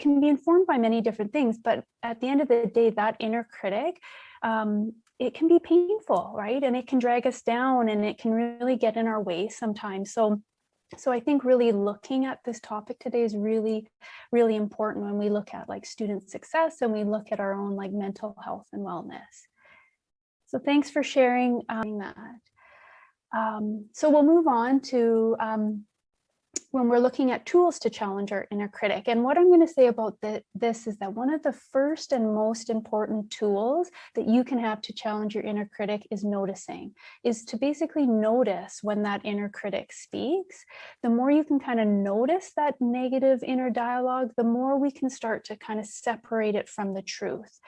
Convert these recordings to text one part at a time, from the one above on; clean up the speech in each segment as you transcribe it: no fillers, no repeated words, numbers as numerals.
can be informed by many different things, but at the end of the day, that inner critic, it can be painful, right? And it can drag us down, and it can really get in our way sometimes. So I think really looking at this topic today is really, really important when we look at like student success and we look at our own like mental health and wellness. So thanks for sharing that. So we'll move on to when we're looking at tools to challenge our inner critic. And what I'm going to say about this is that one of the first and most important tools that you can have to challenge your inner critic is noticing, is to basically notice when that inner critic speaks. The more you can kind of notice that negative inner dialogue, the more we can start to kind of separate it from the truth.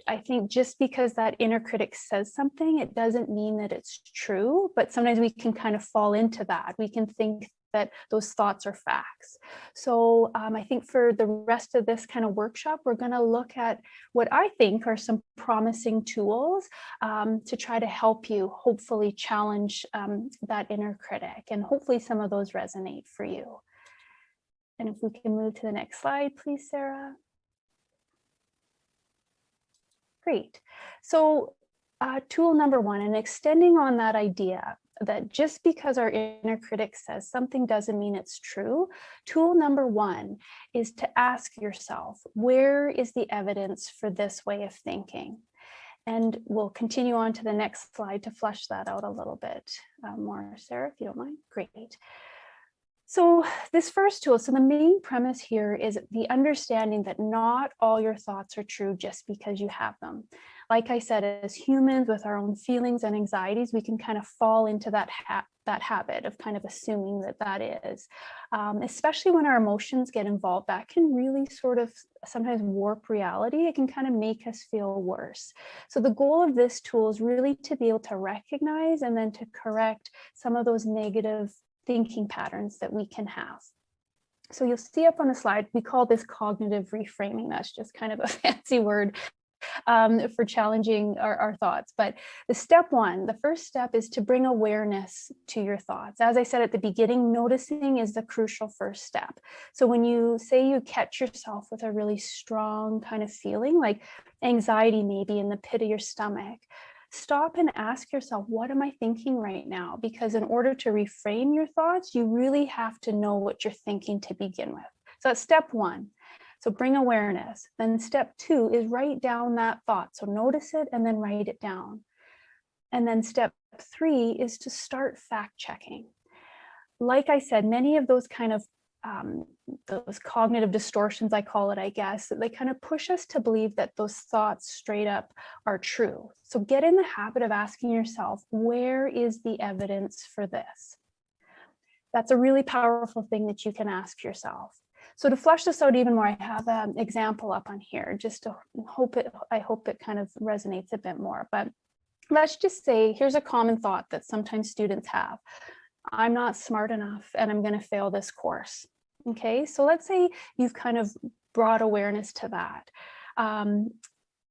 I think just because that inner critic says something, it doesn't mean that it's true, but sometimes we can kind of fall into that. We can think that those thoughts are facts. So I think for the rest of this kind of workshop, we're going to look at what I think are some promising tools to try to help you hopefully challenge that inner critic, and hopefully some of those resonate for you. And if we can move to the next slide, please, Sarah. Great. So tool number one, and extending on that idea that just because our inner critic says something doesn't mean it's true. Tool number one is to ask yourself, where is the evidence for this way of thinking? And we'll continue on to the next slide to flesh that out a little bit more, Sarah, if you don't mind. Great. So this first tool, so the main premise here is the understanding that not all your thoughts are true just because you have them. Like I said, as humans with our own feelings and anxieties, we can kind of fall into that habit of kind of assuming that that is, especially when our emotions get involved. That can really sort of sometimes warp reality. It can kind of make us feel worse. So the goal of this tool is really to be able to recognize and then to correct some of those negative thinking patterns that we can have. So you'll see up on the slide, we call this cognitive reframing. That's just kind of a fancy word for challenging our thoughts. But the first step is to bring awareness to your thoughts. As I said at the beginning, noticing is the crucial first step. So when you say you catch yourself with a really strong kind of feeling, like anxiety maybe in the pit of your stomach, stop and ask yourself, what am I thinking right now? Because in order to reframe your thoughts, you really have to know what you're thinking to begin with. So that's step one. So bring awareness. Then step two is write down that thought. So notice it and then write it down. And then step three is to start fact checking. Like I said, many of those kind of those cognitive distortions, I call it, I guess, they kind of push us to believe that those thoughts straight up are true. So get in the habit of asking yourself, where is the evidence for this? That's a really powerful thing that you can ask yourself. So to flesh this out even more, I have an example up on here, just to I hope it kind of resonates a bit more. But let's just say, here's a common thought that sometimes students have. I'm not smart enough and I'm going to fail this course. Okay, so let's say you've kind of brought awareness to that.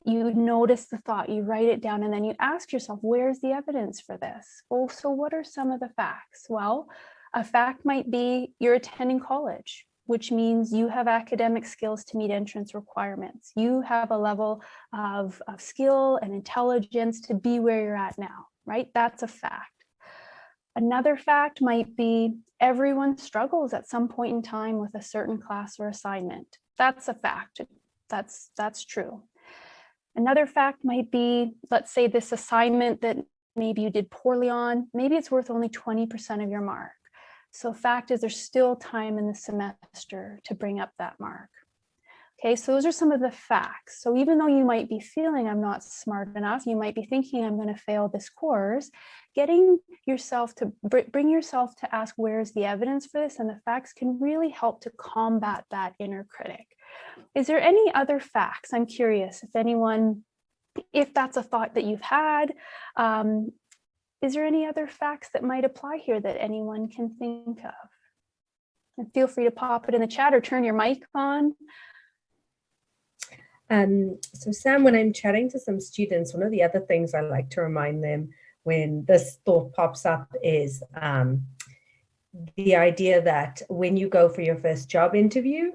You notice the thought, you write it down, and then you ask yourself, where's the evidence for this? Oh, so what are some of the facts? Well, a fact might be you're attending college, which means you have academic skills to meet entrance requirements. You have a level of skill and intelligence to be where you're at now, right? That's a fact. Another fact might be everyone struggles at some point in time with a certain class or assignment. That's a fact. That's true. Another fact might be, let's say this assignment that maybe you did poorly on, maybe it's worth only 20% of your mark. So fact is there's still time in the semester to bring up that mark. Okay, so those are some of the facts. So even though you might be feeling I'm not smart enough, you might be thinking I'm going to fail this course, getting yourself to bring yourself to ask where's the evidence for this, and the facts can really help to combat that inner critic. Is there any other facts? I'm curious if that's a thought that you've had, is there any other facts that might apply here that anyone can think of? And feel free to pop it in the chat or turn your mic on. So Sam, when I'm chatting to some students, one of the other things I like to remind them when this thought pops up is the idea that when you go for your first job interview,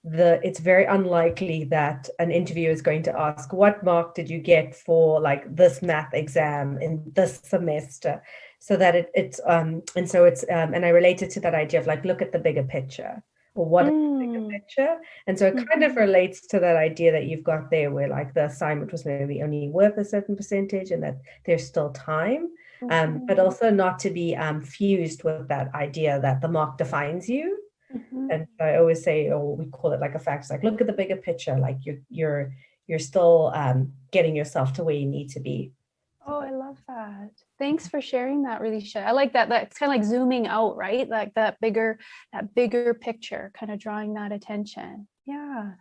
it's very unlikely that an interviewer is going to ask, what mark did you get for like this math exam in this semester? So that and I related to that idea of like, look at the bigger picture, or what is the bigger Mm. picture. And so it kind of Mhm. relates to that idea that you've got there, where like the assignment was maybe only worth a certain percentage and that there's still time. But Mhm. also not to be fused with that idea that the mark defines you. Mhm. And I always say, or we call it like a fact, like look at the bigger picture, like you're still getting yourself to where you need to be. Oh, I love that. Thanks for sharing that, Risha. I like that. That's kind of like zooming out, right? Like that bigger picture, kind of drawing that attention. Yeah.